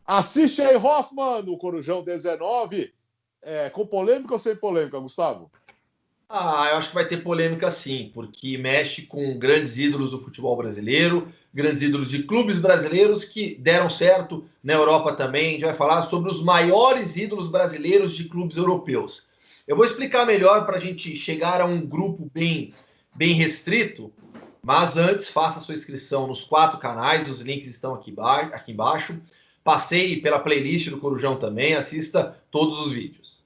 Assiste aí, Hoffman, no Corujão 19. Com polêmica ou sem polêmica, Gustavo? Eu acho que vai ter polêmica sim, porque mexe com grandes ídolos do futebol brasileiro, grandes ídolos de clubes brasileiros que deram certo na Europa também. A gente vai falar sobre os maiores ídolos brasileiros de clubes europeus. Eu vou explicar melhor para a gente chegar a um grupo bem restrito, mas antes faça sua inscrição nos 4 canais, os links estão aqui embaixo. Passeie pela playlist do Corujão também, assista todos os vídeos.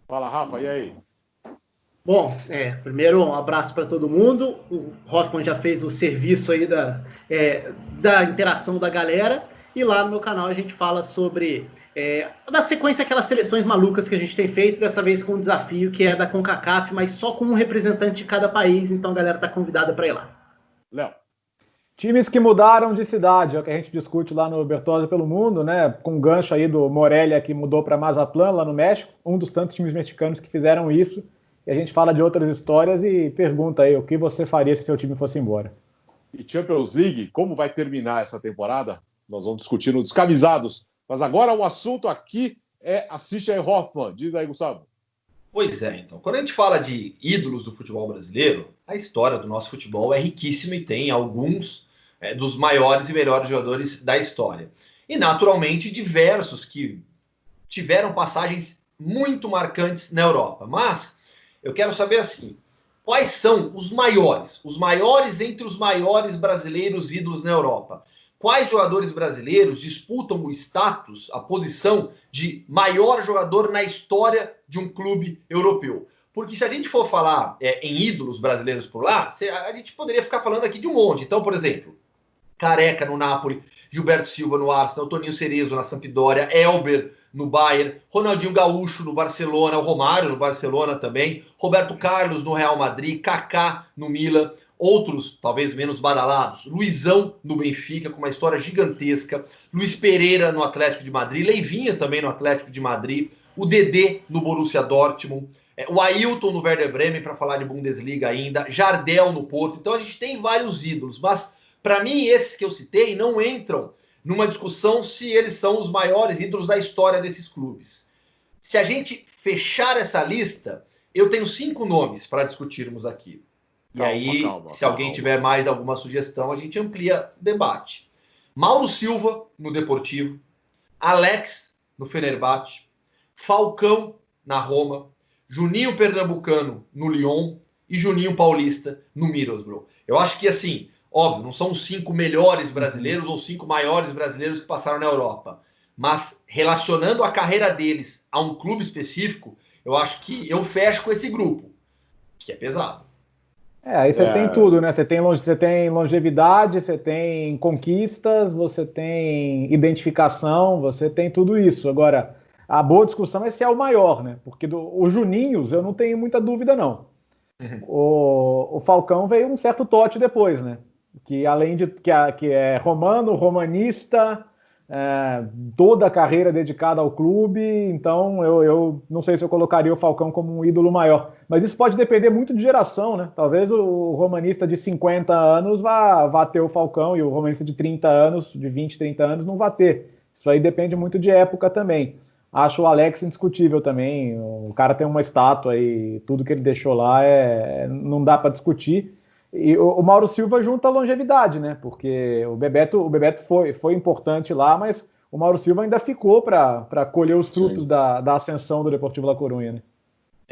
Fala, Rafa, e aí? Bom, primeiro um abraço para todo mundo. O Hoffman já fez o serviço aí da interação da galera. E lá no meu canal a gente fala sobre da sequência aquelas seleções malucas que a gente tem feito, dessa vez com um desafio que é da CONCACAF, mas só com um representante de cada país, então a galera está convidada para ir lá. Léo. Times que mudaram de cidade, é o que a gente discute lá no Bertozzi pelo Mundo, né? Com o gancho aí do Morelia, que mudou para Mazatlán, lá no México, um dos tantos times mexicanos que fizeram isso. E a gente fala de outras histórias e pergunta aí o que você faria se seu time fosse embora. E Champions League, como vai terminar essa temporada? Nós vamos discutir no Descamisados. Mas agora o assunto aqui assiste aí, Hoffman. Diz aí, Gustavo. Pois é, então. Quando a gente fala de ídolos do futebol brasileiro, a história do nosso futebol é riquíssima e tem alguns dos maiores e melhores jogadores da história. E, naturalmente, diversos que tiveram passagens muito marcantes na Europa. Mas eu quero saber assim, quais são os maiores entre os maiores brasileiros ídolos na Europa? Quais jogadores brasileiros disputam o status, a posição de maior jogador na história de um clube europeu? Porque se a gente for falar em ídolos brasileiros por lá, a gente poderia ficar falando aqui de um monte. Então, por exemplo, Careca no Napoli, Gilberto Silva no Arsenal, Toninho Cerezo na Sampdoria, Elber no Bayern, Ronaldinho Gaúcho no Barcelona, o Romário no Barcelona também, Roberto Carlos no Real Madrid, Kaká no Milan, outros talvez menos badalados, Luizão no Benfica, com uma história gigantesca, Luiz Pereira no Atlético de Madrid, Leivinha também no Atlético de Madrid, o Dedé no Borussia Dortmund, o Ailton no Werder Bremen, para falar de Bundesliga ainda, Jardel no Porto. Então a gente tem vários ídolos, mas para mim esses que eu citei não entram numa discussão se eles são os maiores ídolos da história desses clubes. Se a gente fechar essa lista, eu tenho 5 nomes para discutirmos aqui. E aí, se alguém tiver mais alguma sugestão, a gente amplia o debate. Mauro Silva, no Deportivo. Alex, no Fenerbahçe. Falcão, na Roma. Juninho Pernambucano, no Lyon. E Juninho Paulista, no Middlesbrough. Eu acho que, assim, óbvio, não são os 5 melhores brasileiros ou 5 maiores brasileiros que passaram na Europa. Mas, relacionando a carreira deles a um clube específico, eu acho que eu fecho com esse grupo, que é pesado. Aí você tem tudo, né? Você tem longevidade, você tem conquistas, você tem identificação, você tem tudo isso. Agora, a boa discussão é se é o maior, né? Porque o Juninhos, eu não tenho muita dúvida, não. O Falcão veio um certo tote depois, né? Que além de que é romanista, toda a carreira dedicada ao clube, então eu não sei se eu colocaria o Falcão como um ídolo maior, mas isso pode depender muito de geração, né? Talvez o romanista de 50 anos vá ter o Falcão e o romanista de 30 anos, de 20, 30 anos não vá ter. Isso aí depende muito de época também. Acho o Alex indiscutível também, o cara tem uma estátua e tudo que ele deixou lá não dá para discutir. E o Mauro Silva junta a longevidade, né? Porque o Bebeto foi importante lá, mas o Mauro Silva ainda ficou para colher os frutos da ascensão do Deportivo La Coruña, né?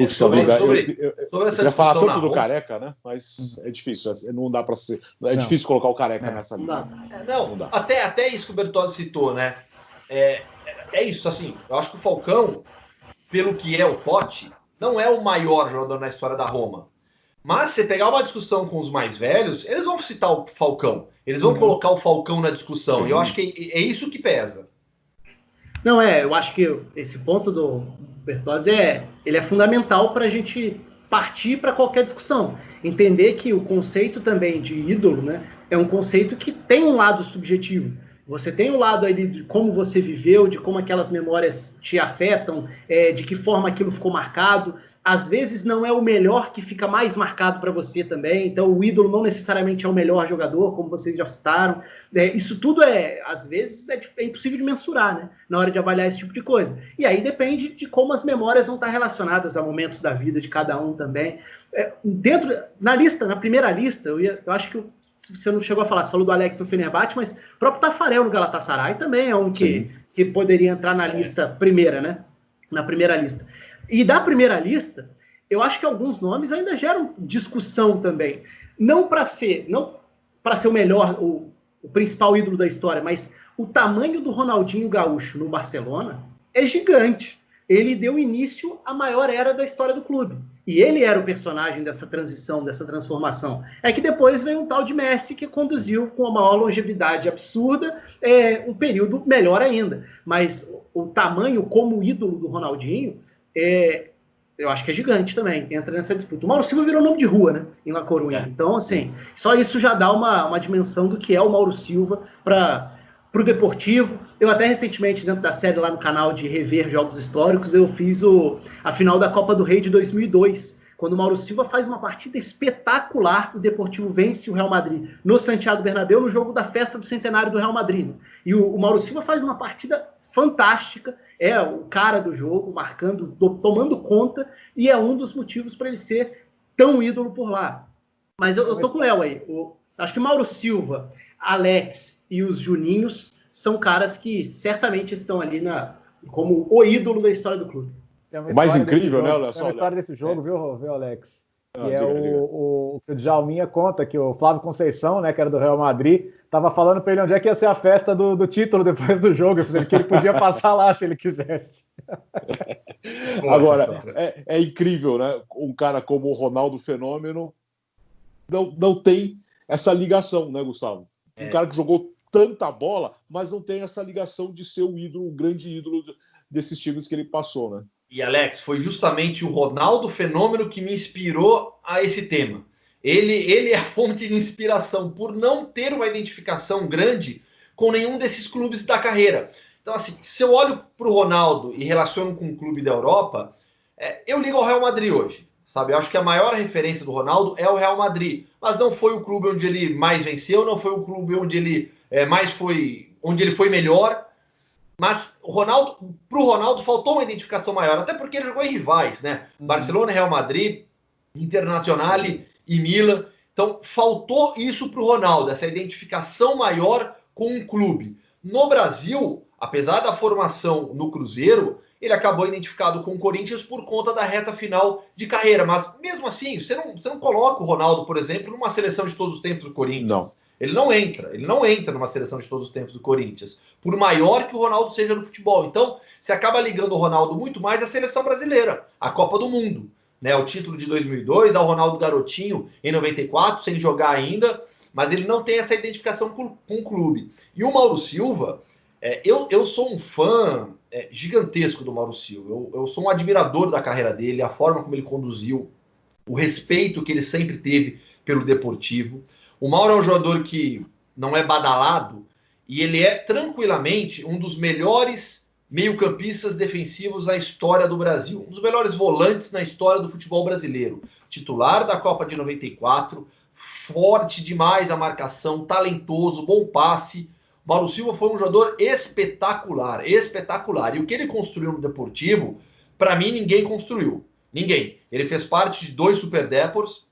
Sobre essa eu falar tanto do Careca, né? Mas é difícil, não dá para ser. É difícil colocar o Careca nessa lista. Não dá. Até isso que o Bertozzi citou, né? É isso, assim, eu acho que o Falcão, pelo que é o Totti, não é o maior jogador na história da Roma. Mas se pegar uma discussão com os mais velhos, eles vão citar o Falcão. Eles vão colocar o Falcão na discussão. Sim. E eu acho que é isso que pesa. Não, eu acho que esse ponto do Bertozzi ele é fundamental para a gente partir para qualquer discussão. Entender que o conceito também de ídolo, né, é um conceito que tem um lado subjetivo. Você tem o lado ali de como você viveu, de como aquelas memórias te afetam, de que forma aquilo ficou marcado. às vezes não é o melhor que fica mais marcado para você também, então o ídolo não necessariamente é o melhor jogador, como vocês já citaram. Isso tudo às vezes, é impossível de mensurar, né? Na hora de avaliar esse tipo de coisa. E aí depende de como as memórias vão estar relacionadas a momentos da vida de cada um também. Na primeira lista, eu acho que você não chegou a falar, você falou do Alex no Fenerbahçe, mas o próprio Taffarel no Galatasaray também é um que poderia entrar na lista primeira, né? Na primeira lista. E da primeira lista, eu acho que alguns nomes ainda geram discussão também. Não para ser o melhor, o principal ídolo da história, mas o tamanho do Ronaldinho Gaúcho no Barcelona é gigante. Ele deu início à maior era da história do clube. E ele era o personagem dessa transição, dessa transformação. É que depois veio um tal de Messi que conduziu com a maior longevidade absurda um período melhor ainda. Mas o tamanho como ídolo do Ronaldinho, eu acho que é gigante também, entra nessa disputa. O Mauro Silva virou nome de rua, né, em La Coruña. Então, assim, só isso já dá uma dimensão do que é o Mauro Silva para o Deportivo. Eu até recentemente, dentro da série lá no canal de rever jogos históricos, eu fiz a final da Copa do Rei de 2002, quando o Mauro Silva faz uma partida espetacular, o Deportivo vence o Real Madrid no Santiago Bernabéu, no jogo da festa do centenário do Real Madrid. E o Mauro Silva faz uma partida fantástica, é o cara do jogo, marcando, tomando conta, e é um dos motivos para ele ser tão ídolo por lá. Mas eu tô com o Léo aí. Acho que Mauro Silva, Alex e os Juninhos são caras que certamente estão ali como o ídolo da história do clube. O mais incrível, né, Léo? Tem uma história desse jogo, viu, Alex? O que o Djalminha conta, que o Flávio Conceição, né, que era do Real Madrid, estava falando para ele onde é que ia ser a festa do título depois do jogo, que ele podia passar lá se ele quisesse. Agora, é incrível, né? Um cara como o Ronaldo Fenômeno não tem essa ligação, né, Gustavo? Um cara que jogou tanta bola, mas não tem essa ligação de ser o ídolo, o grande ídolo desses times que ele passou, né? E, Alex, foi justamente o Ronaldo Fenômeno que me inspirou a esse tema. Ele é a fonte de inspiração por não ter uma identificação grande com nenhum desses clubes da carreira. Então, assim, se eu olho para o Ronaldo e relaciono com um clube da Europa, eu ligo ao Real Madrid hoje, sabe? Eu acho que a maior referência do Ronaldo é o Real Madrid, mas não foi o clube onde ele mais venceu, não foi o clube onde ele onde ele foi melhor. Mas para o Ronaldo faltou uma identificação maior, até porque ele jogou em rivais, né? Barcelona, Real Madrid, Internacional e Milan. Então, faltou isso para o Ronaldo, essa identificação maior com um clube. No Brasil, apesar da formação no Cruzeiro, ele acabou identificado com o Corinthians por conta da reta final de carreira. Mas, mesmo assim, você não coloca o Ronaldo, por exemplo, numa seleção de todos os tempos do Corinthians. Não. Ele não entra numa seleção de todos os tempos do Corinthians, por maior que o Ronaldo seja no futebol. Então, você acaba ligando o Ronaldo muito mais à seleção brasileira, à Copa do Mundo, né? O título de 2002, ao Ronaldo Garotinho em 94, sem jogar ainda, mas ele não tem essa identificação com o clube. E o Mauro Silva, eu sou um fã gigantesco do Mauro Silva, eu sou um admirador da carreira dele, a forma como ele conduziu, o respeito que ele sempre teve pelo Deportivo. O Mauro é um jogador que não é badalado e ele é tranquilamente um dos melhores meio-campistas defensivos da história do Brasil. Um dos melhores volantes na história do futebol brasileiro. Titular da Copa de 94, forte demais a marcação, talentoso, bom passe. O Mauro Silva foi um jogador espetacular, espetacular. E o que ele construiu no Deportivo, para mim, ninguém construiu. Ninguém. Ele fez parte de 2 Super Depors.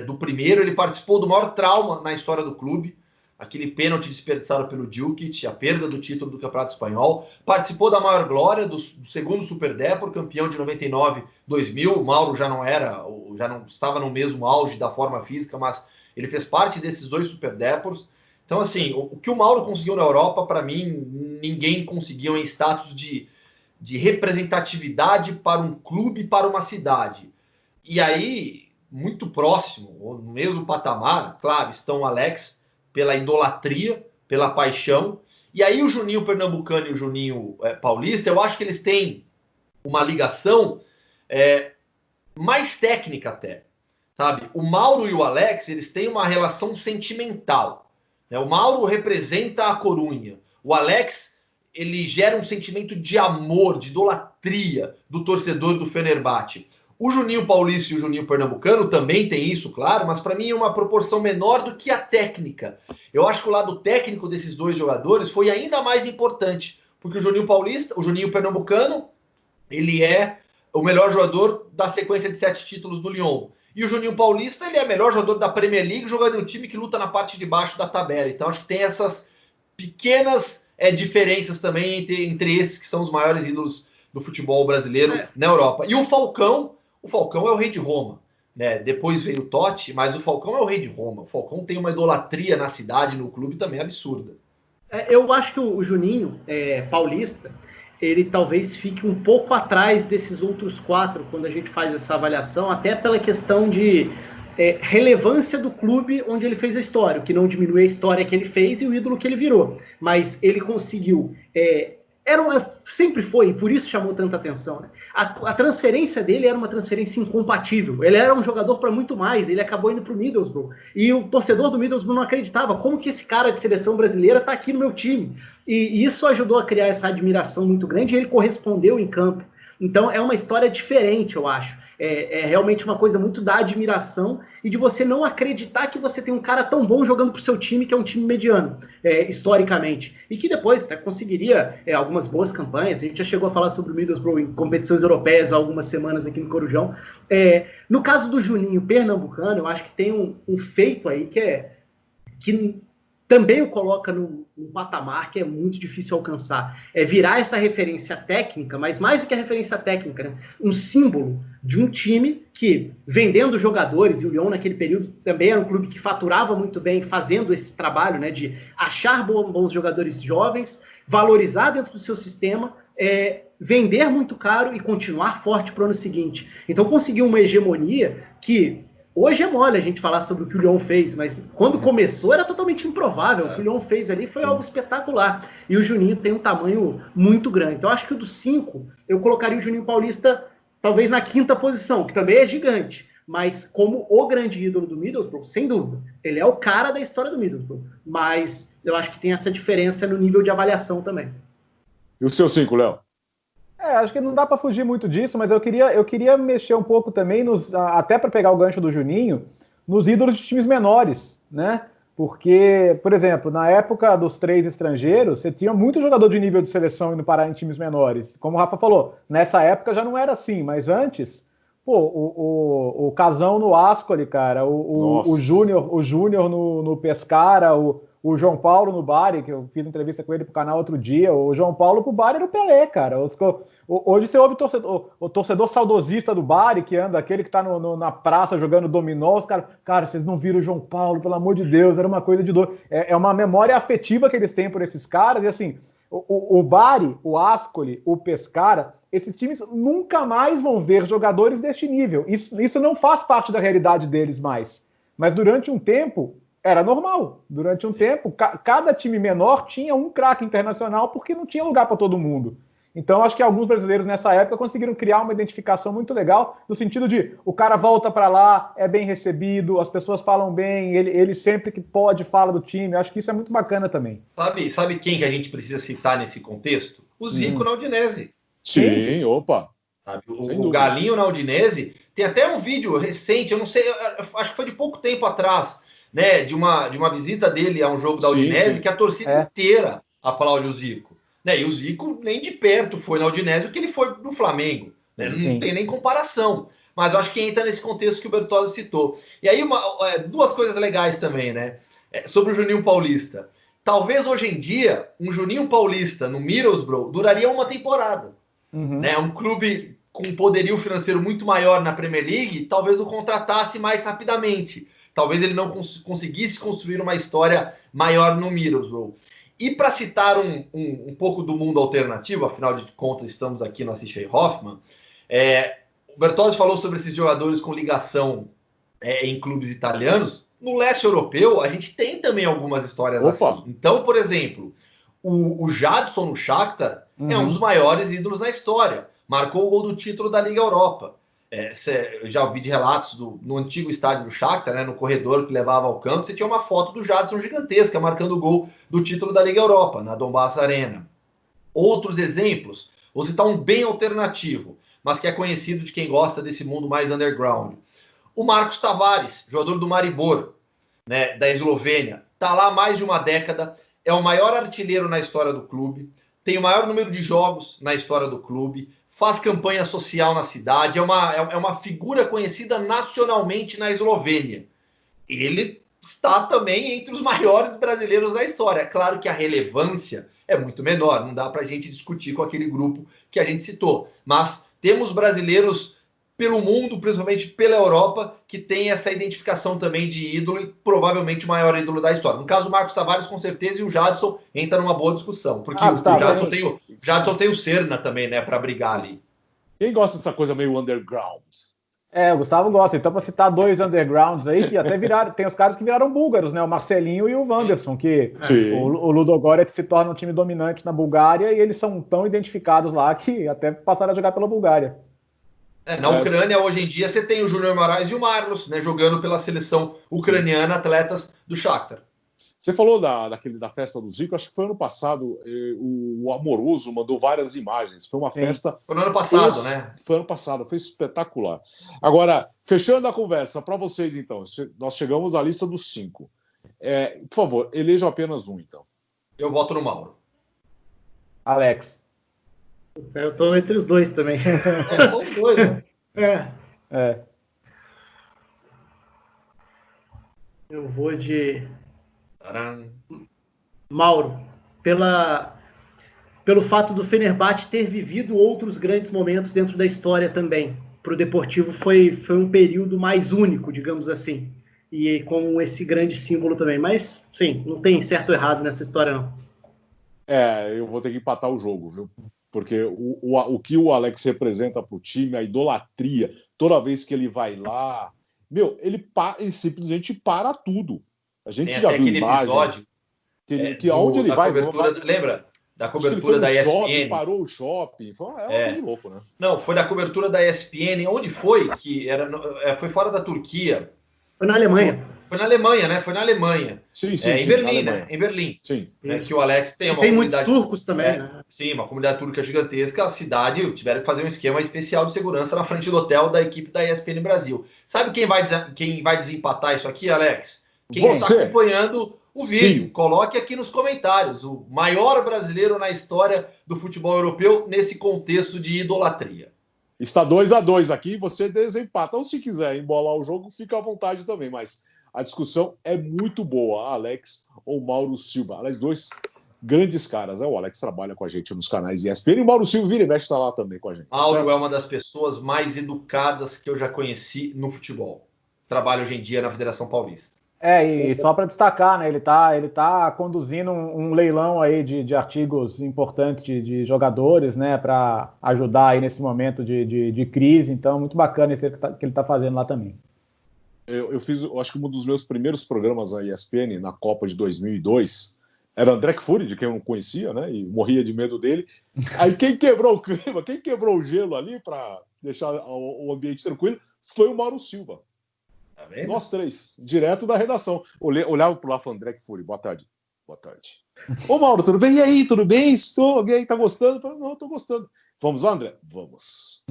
Do primeiro, ele participou do maior trauma na história do clube, aquele pênalti desperdiçado pelo Djukic, a perda do título do Campeonato Espanhol. Participou da maior glória do segundo Super Depor, campeão de 99-2000. O Mauro já não estava no mesmo auge da forma física, mas ele fez parte desses 2 Super Depors. Então, assim, o que o Mauro conseguiu na Europa, para mim, ninguém conseguiu em status de representatividade para um clube, para uma cidade. E aí, muito próximo, ou no mesmo patamar, claro, estão o Alex, pela idolatria, pela paixão, e aí o Juninho Pernambucano e o Juninho Paulista, eu acho que eles têm uma ligação mais técnica até, sabe? O Mauro e o Alex, eles têm uma relação sentimental, né? O Mauro representa a Corunha, o Alex, ele gera um sentimento de amor, de idolatria do torcedor do Fenerbahçe. O Juninho Paulista e o Juninho Pernambucano também tem isso, claro, mas para mim é uma proporção menor do que a técnica. Eu acho que o lado técnico desses dois jogadores foi ainda mais importante, porque o Juninho Paulista, o Juninho Pernambucano, ele é o melhor jogador da sequência de 7 títulos do Lyon. E o Juninho Paulista, ele é o melhor jogador da Premier League, jogando em um time que luta na parte de baixo da tabela. Então acho que tem essas pequenas diferenças também entre esses que são os maiores ídolos do futebol brasileiro na Europa. E o Falcão é o rei de Roma, né? Depois veio o Totti, mas o Falcão é o rei de Roma. O Falcão tem uma idolatria na cidade, no clube também absurda. Eu acho que o Juninho Paulista, ele talvez fique um pouco atrás desses outros 4 quando a gente faz essa avaliação, até pela questão de relevância do clube onde ele fez a história, o que não diminui a história que ele fez e o ídolo que ele virou. Mas ele conseguiu... sempre foi, e por isso chamou tanta atenção, né? A transferência dele era uma transferência incompatível. Ele era um jogador para muito mais. Ele acabou indo para o Middlesbrough. E o torcedor do Middlesbrough não acreditava. Como que esse cara de seleção brasileira está aqui no meu time? E isso ajudou a criar essa admiração muito grande e ele correspondeu em campo. Então é uma história diferente, eu acho. É realmente uma coisa muito da admiração e de você não acreditar que você tem um cara tão bom jogando pro seu time, que é um time mediano, historicamente. E que depois conseguiria algumas boas campanhas. A gente já chegou a falar sobre o Middlesbrough em competições europeias há algumas semanas aqui no Corujão. No caso do Juninho Pernambucano, eu acho que tem um feito aí que também o coloca num patamar que é muito difícil alcançar. Virar essa referência técnica, mas mais do que a referência técnica, né? Um símbolo de um time que, vendendo jogadores, e o Lyon naquele período também era um clube que faturava muito bem, fazendo esse trabalho, né, de achar bons jogadores jovens, valorizar dentro do seu sistema, vender muito caro e continuar forte para o ano seguinte. Então conseguiu uma hegemonia que... Hoje é mole a gente falar sobre o que o Lyon fez, mas quando começou era totalmente improvável. O que o Lyon fez ali foi algo espetacular. E o Juninho tem um tamanho muito grande. Então, acho que dos 5, eu colocaria o Juninho Paulista talvez na 5ª posição, que também é gigante. Mas como o grande ídolo do Middlesbrough, sem dúvida. Ele é o cara da história do Middlesbrough. Mas eu acho que tem essa diferença no nível de avaliação também. E o seu 5, Léo? Acho que não dá para fugir muito disso, mas eu queria mexer um pouco também, até para pegar o gancho do Juninho, nos ídolos de times menores, né? Porque, por exemplo, na época dos 3 estrangeiros, você tinha muito jogador de nível de seleção indo parar em times menores. Como o Rafa falou, nessa época já não era assim, mas antes, o Casão no Ascoli, cara, o Júnior no Pescara, o João Paulo no Bari, que eu fiz entrevista com ele pro canal outro dia, o João Paulo pro Bari era o Pelé, cara. Hoje você ouve o torcedor saudosista do Bari, que anda, aquele que tá na praça jogando dominó, os caras, cara, vocês não viram o João Paulo, pelo amor de Deus, era uma coisa de dor. É uma memória afetiva que eles têm por esses caras, e assim, o Bari, o Ascoli, o Pescara, esses times nunca mais vão ver jogadores deste nível. Isso não faz parte da realidade deles mais. Mas durante um tempo... era normal. Durante um tempo, cada time menor tinha um craque internacional porque não tinha lugar para todo mundo. Então, acho que alguns brasileiros nessa época conseguiram criar uma identificação muito legal, no sentido de o cara volta para lá, é bem recebido, as pessoas falam bem, ele sempre que pode fala do time. Acho que isso é muito bacana também. Sabe quem que a gente precisa citar nesse contexto? O Zico na Udinese. Sim, opa. Sabe? O Galinho na Udinese. Tem até um vídeo recente, eu não sei, acho que foi de pouco tempo atrás, né, de uma visita dele a um jogo da Udinese, que a torcida inteira aplaude o Zico. Né, e o Zico nem de perto foi na Udinese o que ele foi no Flamengo. Né, não tem nem comparação. Mas eu acho que entra nesse contexto que o Bertozzi citou. E aí, duas coisas legais também, né? Sobre o Juninho Paulista. Talvez hoje em dia, um Juninho Paulista no Middlesbrough duraria uma temporada. Né, um clube com um poderio financeiro muito maior na Premier League, talvez o contratasse mais rapidamente. Talvez ele não conseguisse construir uma história maior no Middlesbrough. E para citar um pouco do mundo alternativo, afinal de contas estamos aqui no Assis Hoffmann, o Bertozzi falou sobre esses jogadores com ligação em clubes italianos. No leste europeu, a gente tem também algumas histórias assim. Então, por exemplo, o Jadson no Shakhtar é um dos maiores ídolos na história. Marcou o gol do título da Liga Europa. Eu já ouvi de relatos no antigo estádio do Shakhtar, né, no corredor que levava ao campo, você tinha uma foto do Jadson gigantesca marcando o gol do título da Liga Europa, na Donbass Arena. Outros exemplos, vou citar um bem alternativo. mas que é conhecido de quem gosta desse mundo mais underground. O Marcos Tavares, jogador do Maribor, né, da Eslovênia, está lá há mais de uma década, é o maior artilheiro na história do clube, tem o maior número de jogos na história do clube, faz campanha social na cidade, é uma figura conhecida nacionalmente na Eslovênia. Ele está também entre os maiores brasileiros da história. É claro que a relevância é muito menor, não dá para a gente discutir com aquele grupo que a gente citou. Mas temos brasileiros pelo mundo, principalmente pela Europa, que tem essa identificação também de ídolo e provavelmente o maior ídolo da história. No caso, o Marcos Tavares, com certeza, e o Jadson entra numa boa discussão, porque o Jadson tem o Serna também, né, para brigar ali. Quem gosta dessa coisa meio underground? O Gustavo gosta. Então, para citar dois undergrounds aí, que até viraram, tem os caras que viraram búlgaros, né? O Marcelinho e o Wanderson, que o Ludogorets se torna um time dominante na Bulgária e eles são tão identificados lá que até passaram a jogar pela Bulgária. Na Ucrânia, hoje em dia, você tem o Júnior Moraes e o Marlos, né, jogando pela seleção ucraniana, atletas do Shakhtar. Você falou da festa do Zico, acho que foi ano passado, o Amoroso mandou várias imagens. Foi uma festa... Foi no ano passado, né? Foi ano passado, foi espetacular. Agora, fechando a conversa, para vocês, então, nós chegamos à lista dos 5. Por favor, elejam apenas um, então. Eu voto no Mauro. Alex. Eu tô entre os dois também. São os dois, né? Eu vou de Tcharam. Mauro, pelo fato do Fenerbahçe ter vivido outros grandes momentos dentro da história também. Para o Deportivo foi um período mais único, digamos assim, e com esse grande símbolo também. Mas, sim, não tem certo ou errado nessa história, não. Eu vou ter que empatar o jogo, viu? Porque o que o Alex representa para o time, a idolatria, toda vez que ele vai lá, ele simplesmente para tudo. A gente já viu imagens onde ele vai. Lembra da cobertura da ESPN? Shopping, parou o shopping. Foi uma coisa louco, né? Não, foi da cobertura da ESPN. Onde foi? Foi fora da Turquia. Foi na Alemanha. Foi na Alemanha, né? Foi na Alemanha. Sim, em Berlim, né? Em Berlim. Sim. Que o Alex tem uma tem comunidade... muitos turcos também, né? Sim, uma comunidade turca gigantesca. A cidade tiveram que fazer um esquema especial de segurança na frente do hotel da equipe da ESPN Brasil. Sabe quem vai desempatar isso aqui, Alex? Quem está acompanhando o vídeo. Sim. Coloque aqui nos comentários. O maior brasileiro na história do futebol europeu nesse contexto de idolatria. Está 2-2 aqui, você desempata. Ou se quiser embolar o jogo, fica à vontade também, mas a discussão é muito boa. Alex ou Mauro Silva. Aliás, dois grandes caras, né? O Alex trabalha com a gente nos canais ESPN e o Mauro Silva vira e mexe, está lá também com a gente. Mauro é uma das pessoas mais educadas que eu já conheci no futebol. Trabalha hoje em dia na Federação Paulista. E só para destacar, né? Ele tá conduzindo um leilão aí de artigos importantes de jogadores, né? Para ajudar aí nesse momento de crise. Então, muito bacana isso que ele tá fazendo lá também. Eu acho que um dos meus primeiros programas na ESPN, na Copa de 2002, era André Kfouri, de quem eu não conhecia, né? E morria de medo dele. Aí quem quebrou o clima, quem quebrou o gelo ali para deixar o ambiente tranquilo, foi o Mauro Silva. Tá vendo? Nós três, direto da redação. Olhava pro lá e falava, André Kfouri, boa tarde. Boa tarde. Ô Mauro, tudo bem? E aí, tudo bem? Alguém aí tá gostando? Eu falei, não, eu tô gostando. Vamos lá, André? Vamos.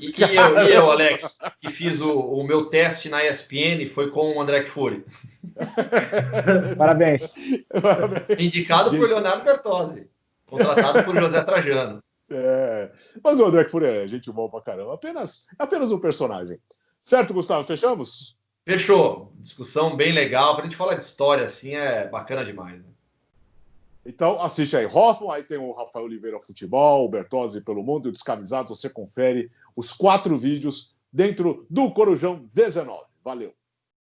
E eu, Alex, que fiz o meu teste na ESPN, foi com o André Kfouri. Parabéns. Indicado por Leonardo Bertozzi, contratado por José Trajano. Mas o André Kfouri é gente boa pra caramba. Apenas um personagem. Certo, Gustavo? Fechamos? Fechou. Discussão bem legal. Pra gente falar de história, assim, é bacana demais. Né? Então, assiste aí Hoffman, aí tem o Rafael Oliveira Futebol, o Bertozzi pelo Mundo e o Descamisados. Você confere os 4 vídeos dentro do Corujão 19. Valeu!